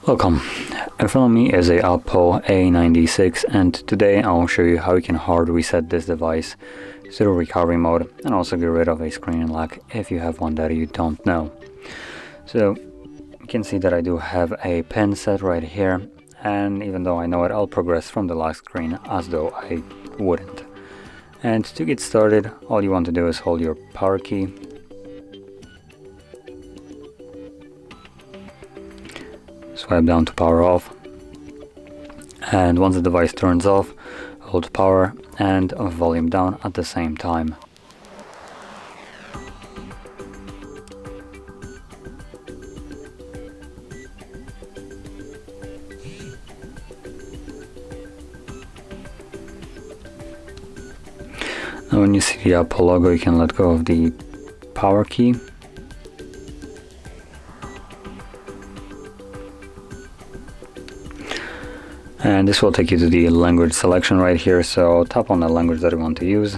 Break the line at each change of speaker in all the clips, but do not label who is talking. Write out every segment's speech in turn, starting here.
Welcome. In front of me is a OPPO A96, and today I'll show you how you can hard reset this device through recovery mode and also get rid of a screen lock if you have one that you don't know. So you can see that I do have a pin set right here, and even though I know it, I'll progress from the lock screen as though I wouldn't. And to get started, all you want to do is hold your power key, swipe down to power off, and once the device turns off, hold power and volume down at the same time. Now when you see the Apple logo, you can let go of the power key. And this will take you to the language selection right here, so tap on the language that you want to use,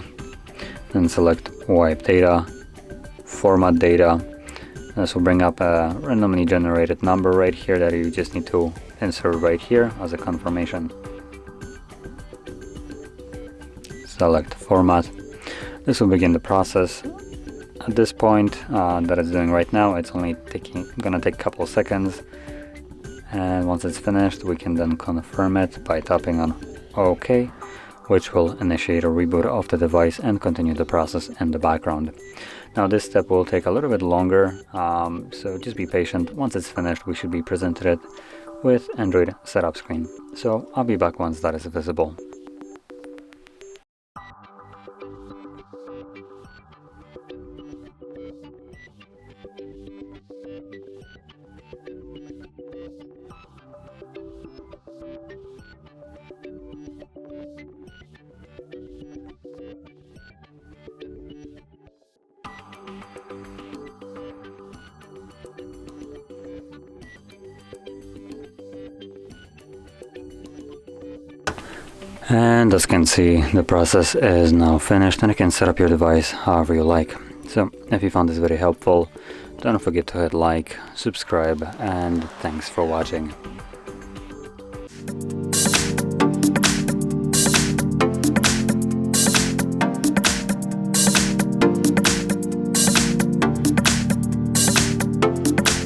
then select wipe data, format data. This will bring up a randomly generated number right here that you just need to insert right here as a confirmation. Select format. This will begin the process. At this point that it's doing right now, it's only gonna take a couple of seconds. And once it's finished, we can then confirm it by tapping on OK, which will initiate a reboot of the device and continue the process in the background. Now this step will take a little bit longer, so just be patient. Once it's finished, we should be presented it with Android setup screen. So I'll be back once that is visible. And as you can see, the process is now finished and you can set up your device however you like. So if you found this very helpful, don't forget to hit like, subscribe, and thanks for watching.